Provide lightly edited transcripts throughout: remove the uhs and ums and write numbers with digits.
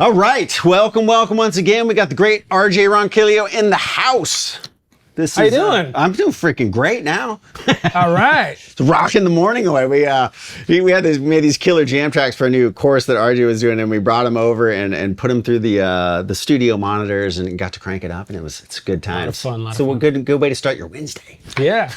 All right, welcome once again. We got the great RJ Ronquillo in the house. How you doing? I'm doing freaking great now. All right. It's rocking the morning away. We made these killer jam tracks for a new course that RJ was doing, and we brought him over and put him through the studio monitors and got to crank it up, and it's a good time. A lot of fun. So a good way to start your Wednesday. Yeah.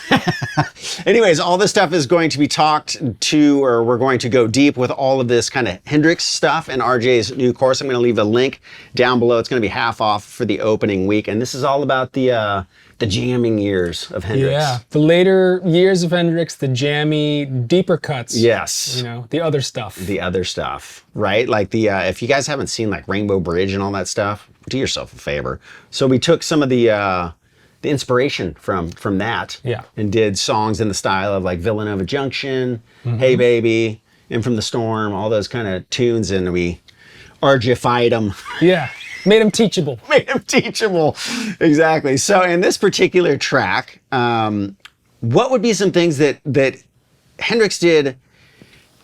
Anyways, all this stuff is going to be talked to, or we're going to go deep with all of this kind of Hendrix stuff and RJ's new course. I'm going to leave a link down below. It's going to be half off for the opening week, and this is all about the jamming years of Hendrix. Yeah, the later years of Hendrix, the jammy, deeper cuts. Yes. You know, the other stuff. The other stuff, right? Like if you guys haven't seen like Rainbow Bridge and all that stuff, do yourself a favor. So we took some of the inspiration from that, yeah, and did songs in the style of like Villanova Junction, Hey Baby, In From the Storm, all those kind of tunes, and we RJ-fied them. Yeah. Made him teachable. Made him teachable. Exactly. So in this particular track, what would be some things that Hendrix did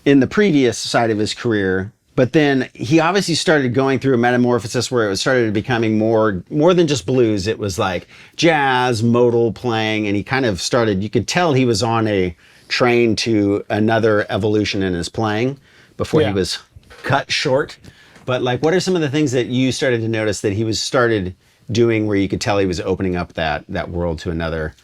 in the previous side of his career, but then he obviously started going through a metamorphosis where it started becoming more than just blues. It was like jazz, modal playing, and he kind of started, you could tell he was on a train to another evolution in his playing before he was cut short. But like, what are some of the things that you started to notice that he started doing where you could tell he was opening up that world to another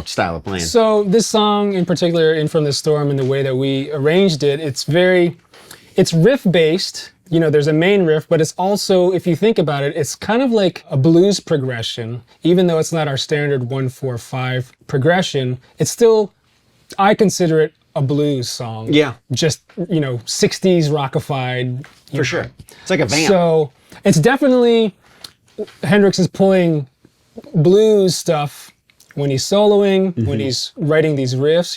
style of playing? So this song in particular, In From the Storm, and the way that we arranged it, it's riff based. You know, there's a main riff, but it's also, if you think about it, it's kind of like a blues progression. Even though it's not our standard 1-4-5 progression, it's still, I consider it a blues song. Yeah. Just, 60s rockified. For sure. It's like a vamp. So it's definitely, Hendrix is pulling blues stuff when he's soloing, when he's writing these riffs,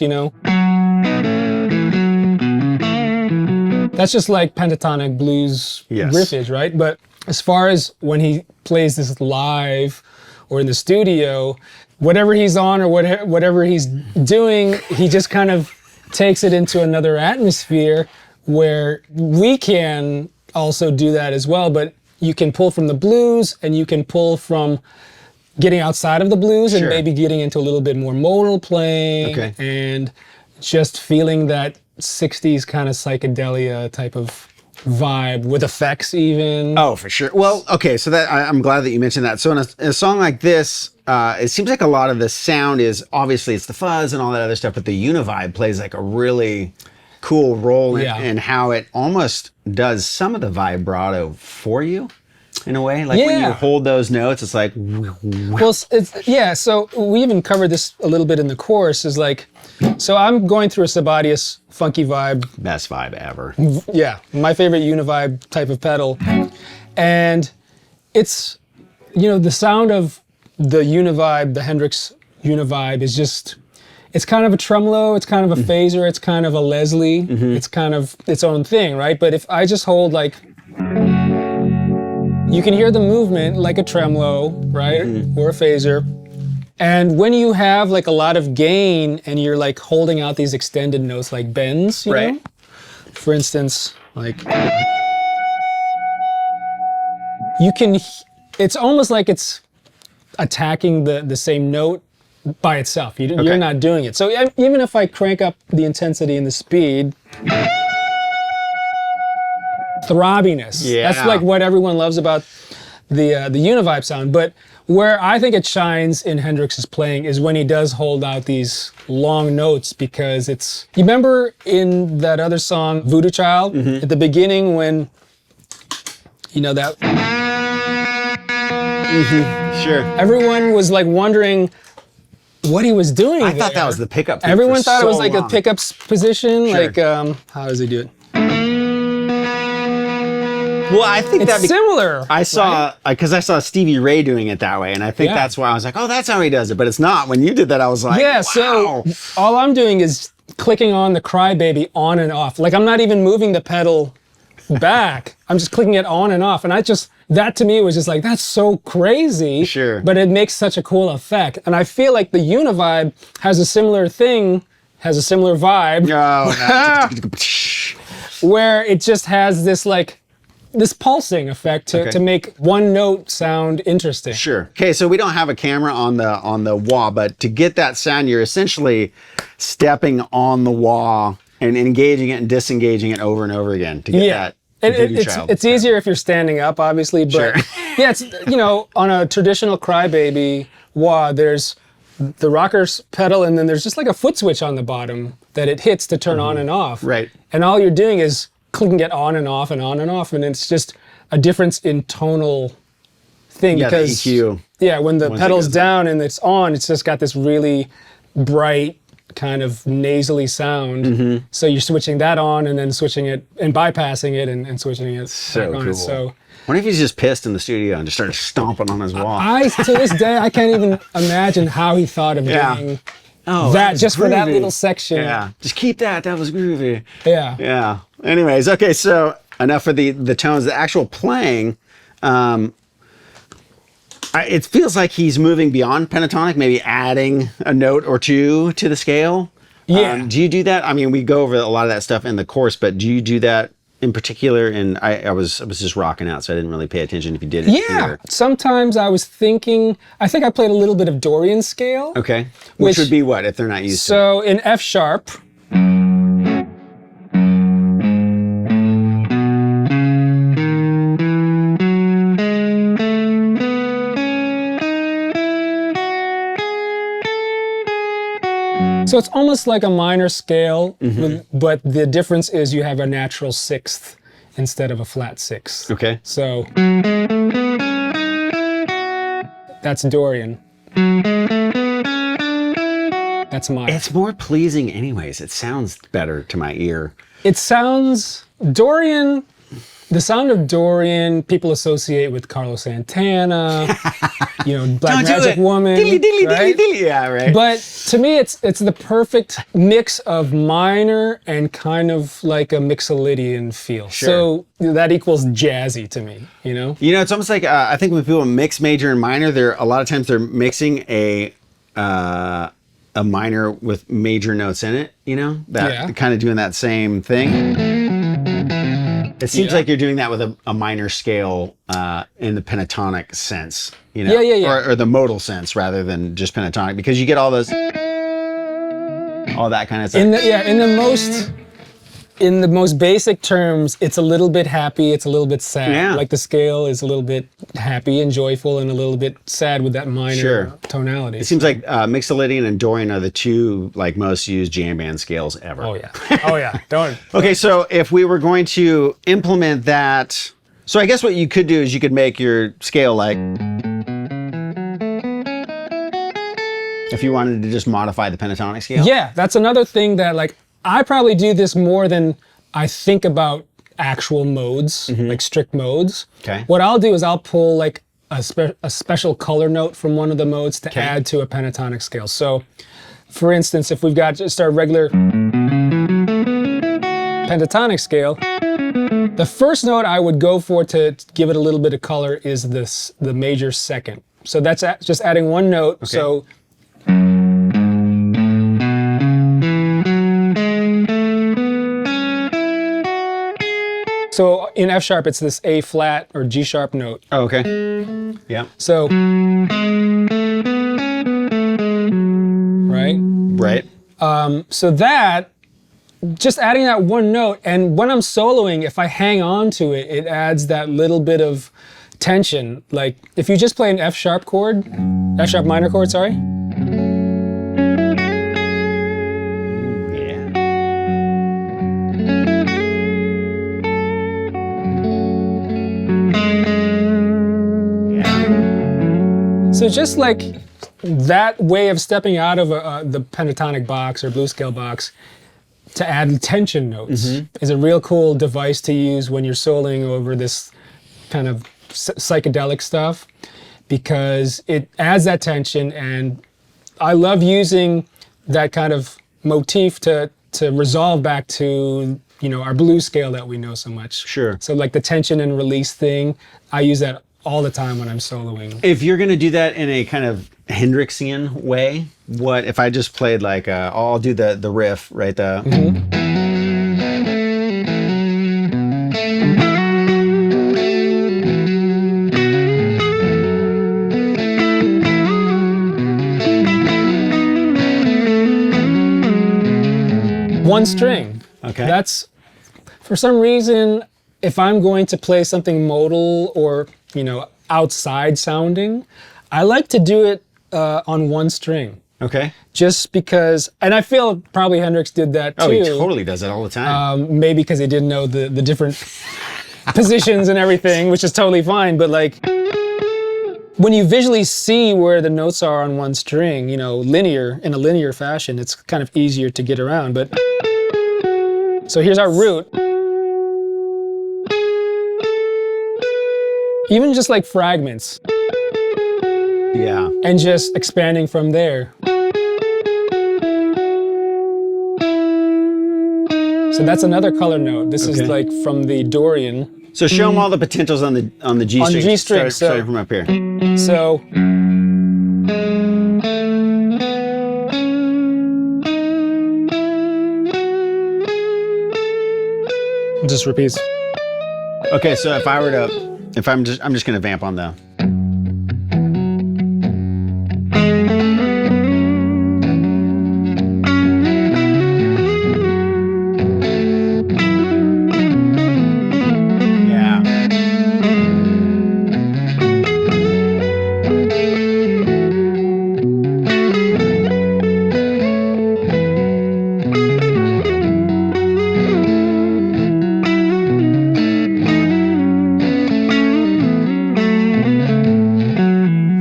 That's just like pentatonic blues riffage, right? But as far as when he plays this live or in the studio, whatever he's on or whatever he's doing, he just kind of takes it into another atmosphere where we can also do that as well, but you can pull from the blues and you can pull from getting outside of the blues and maybe getting into a little bit more modal playing and just feeling that 60s kind of psychedelia type of vibe with effects even. Oh, for sure. Well, okay, so that I'm glad that you mentioned that. So in a song like this, it seems like a lot of the sound is, obviously it's the fuzz and all that other stuff, but the univibe plays like a really cool role in how it almost does some of the vibrato for you in a way. Like when you hold those notes, it's like... Well, so we even covered this a little bit in the chorus, is like, so I'm going through a Sabatius funky vibe. Best vibe ever. Yeah, my favorite univibe type of pedal. And it's, the sound of the univibe, the Hendrix univibe is just, it's kind of a tremolo, it's kind of a phaser, it's kind of a Leslie, it's kind of its own thing, right? But if I just hold like, you can hear the movement like a tremolo, right? Or a phaser. And when you have like a lot of gain and you're like holding out these extended notes like bends, you know? For instance, like, you can, it's almost like it's attacking the same note by itself. You're not doing it. So even if I crank up the intensity and the speed, throbbiness. Yeah. That's like what everyone loves about the univibe sound. But where I think it shines in Hendrix's playing is when he does hold out these long notes, because it's, you remember in that other song, Voodoo Child, at the beginning when, that... Sure. Everyone was like wondering what he was doing. I thought that was the pickup. Everyone thought it was like a pickup position. Like, how does he do it? Well, I think it's similar. I saw, because I saw Stevie Ray doing it that way, and I think that's why I was like, oh, that's how he does it. But it's not. When you did that, I was like, wow. So all I'm doing is clicking on the Crybaby on and off. Like, I'm not even moving the pedal back. I'm just clicking it on and off. And that to me was just like, that's so crazy. Sure. But it makes such a cool effect. And I feel like the univibe has a similar thing, has a similar vibe. Oh, where it just has this like, this pulsing effect to make one note sound interesting. Sure. Okay, so we don't have a camera on the wah, but to get that sound, you're essentially stepping on the wah and engaging it and disengaging it over and over again to get that. It's easier if you're standing up, obviously, but sure. Yeah, it's, on a traditional Crybaby wah, there's the rocker's pedal, and then there's just like a foot switch on the bottom that it hits to turn on and off. Right. And all you're doing is clicking it on and off and on and off, and it's just a difference in tonal thing. Yeah, because the EQ. Yeah, when the pedal's down and it's on, it's just got this really bright, kind of nasally sound. So you're switching that on and then switching it and bypassing it and switching it back on. Cool. So what if he's just pissed in the studio and just started stomping on his wall? To this day, I can't even imagine how he thought of doing that just groovy. For that little section. Yeah, just keep that. That was groovy. Yeah. Yeah. Anyways, okay, so enough for the tones. The actual playing, it feels like he's moving beyond pentatonic, maybe adding a note or two to the scale. Yeah. Do you do that? I mean, we go over a lot of that stuff in the course, but do you do that in particular? And I was just rocking out, so I didn't really pay attention if you did it. Yeah. Here. Sometimes I was thinking, I think I played a little bit of Dorian scale. Okay. Which would be what if they're not used to? So in F sharp. So it's almost like a minor scale, but the difference is you have a natural sixth instead of a flat sixth. Okay. So that's Dorian. That's minor. It's more pleasing anyways. It sounds better to my ear. It sounds, Dorian, the sound of Dorian, people associate with Carlos Santana, Black Magic Woman. Dilly, dilly, right? dilly, dilly. Yeah, right. But to me, it's the perfect mix of minor and kind of like a Mixolydian feel. Sure. So that equals jazzy to me, It's almost like, I think when people mix major and minor, a lot of times they're mixing a minor with major notes in it, kind of doing that same thing. It seems like you're doing that with a minor scale in the pentatonic sense, Yeah. Or the modal sense rather than just pentatonic, because you get all that kind of stuff. In the most basic terms, it's a little bit happy, it's a little bit sad. Yeah. Like the scale is a little bit happy and joyful and a little bit sad with that minor tonality. It seems like Mixolydian and Dorian are the two most used jam band scales ever. Oh yeah. Don't. Okay, so if we were going to implement that, so I guess what you could do is you could make your scale like, if you wanted to just modify the pentatonic scale. Yeah, that's another thing that I probably do this more than I think about actual modes, like strict modes. Okay. What I'll do is I'll pull a special color note from one of the modes to add to a pentatonic scale. So, for instance, if we've got just our regular pentatonic scale, the first note I would go for to give it a little bit of color is the major second. So that's just adding one note. Okay. So. So in F sharp, it's this A flat or G sharp note. Oh, okay. Yeah. So, right? Right. So that, just adding that one note, and when I'm soloing, if I hang on to it, it adds that little bit of tension. Like if you just play an F sharp minor chord, sorry. So just like that way of stepping out of the pentatonic box or blues scale box to add tension notes is a real cool device to use when you're soloing over this kind of psychedelic stuff, because it adds that tension, and I love using that kind of motif to resolve back to our blues scale that we know so much. Sure. So like the tension and release thing, I use that all the time when I'm soloing. If you're going to do that in a kind of Hendrixian way, what if I just played I'll do the riff, right? One string. Okay. That's, for some reason, if I'm going to play something modal or, outside sounding, I like to do it on one string. Okay. Just because, and I feel probably Hendrix did that too. Oh, he totally does that all the time. Maybe because he didn't know the different positions and everything, which is totally fine. But like, when you visually see where the notes are on one string, in a linear fashion, it's kind of easier to get around. But so here's our root. Even just like fragments. Yeah. And just expanding from there. So that's another color note. This is like from the Dorian. So show them all the potentials on the G string. On G string, starting from up here. So it just repeats. Okay, so if I'm just gonna vamp on the.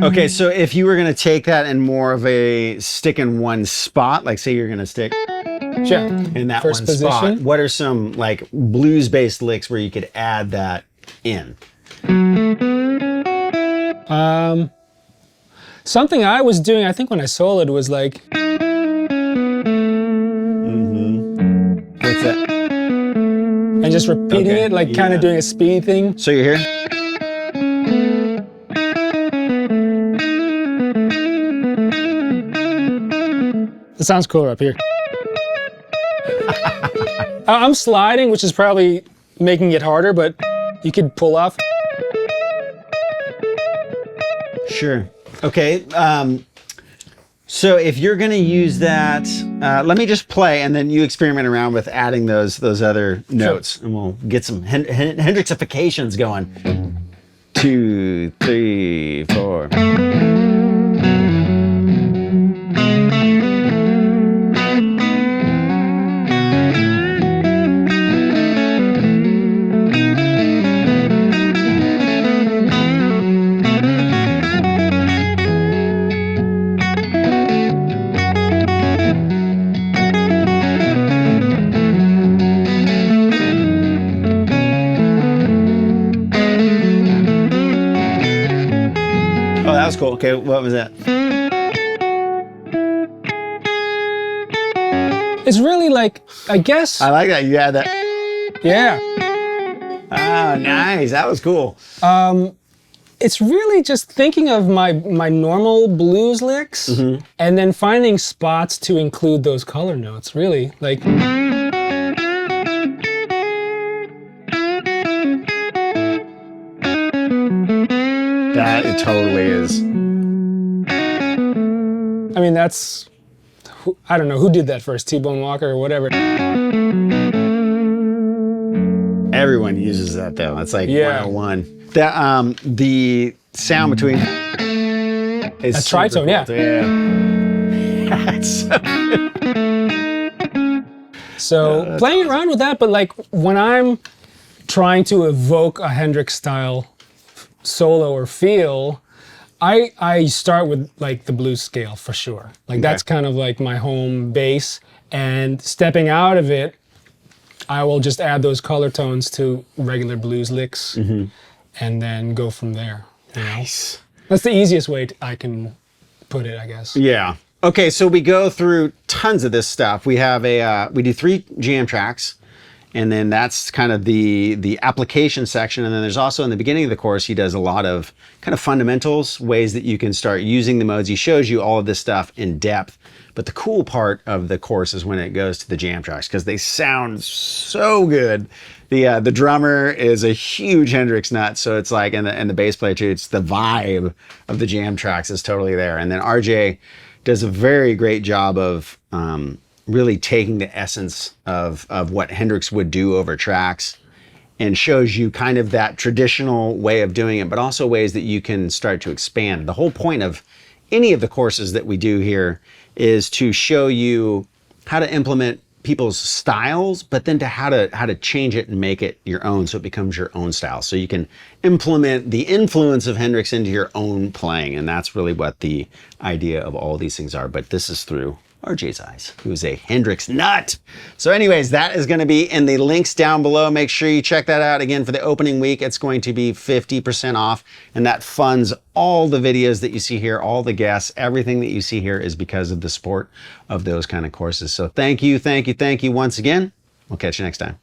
Okay, so if you were going to take that in more of a stick in one spot, like say you're going to stick in that first one position spot, what are some like blues-based licks where you could add that in? Something I was doing, I think when I soloed, was like... What's that? And just repeating it, like kind of doing a speed thing. So you're here? It sounds cooler up here. I'm sliding, which is probably making it harder, but you could pull off. Sure. Okay. So if you're going to use that, let me just play, and then you experiment around with adding those other notes, and we'll get some Hendrixifications going. 2, 3, 4. That was cool. Okay, what was that? It's really like, I guess. I like that. You had that. Yeah. Oh, nice. That was cool. It's really just thinking of my normal blues licks and then finding spots to include those color notes, really. Like. That it totally is. I mean, that's, I don't know, who did that first? T-Bone Walker or whatever? Everyone uses that though. It's like Yeah. 101. That the sound between is A tritone, yeah. Yeah. That's so good. So playing around with that, but like when I'm trying to evoke a Hendrix style solo or feel, I start with like the blues scale for sure. Like that's kind of like my home base, and stepping out of it, I will just add those color tones to regular blues licks and then go from there. Nice. That's the easiest way I can put it, I guess. Yeah. Okay, so we go through tons of this stuff. We have we do 3 jam tracks, and then that's kind of the application section. And then there's also in the beginning of the course, he does a lot of kind of fundamentals, ways that you can start using the modes. He shows you all of this stuff in depth. But the cool part of the course is when it goes to the jam tracks, because they sound so good. The drummer is a huge Hendrix nut, so it's like, and the bass player too, it's the vibe of the jam tracks is totally there. And then RJ does a very great job of really taking the essence of what Hendrix would do over tracks, and shows you kind of that traditional way of doing it, but also ways that you can start to expand. The whole point of any of the courses that we do here is to show you how to implement people's styles, but then to how to change it and make it your own, so it becomes your own style. So you can implement the influence of Hendrix into your own playing, and that's really what the idea of all these things are. But this is through RJ's eyes, who is a Hendrix nut. So anyways, that is going to be in the links down below. Make sure you check that out. Again, for the opening week, it's going to be 50% off, and that funds all the videos that you see here, all the guests, everything that you see here is because of the support of those kind of courses. So thank you once again. We'll catch you next time.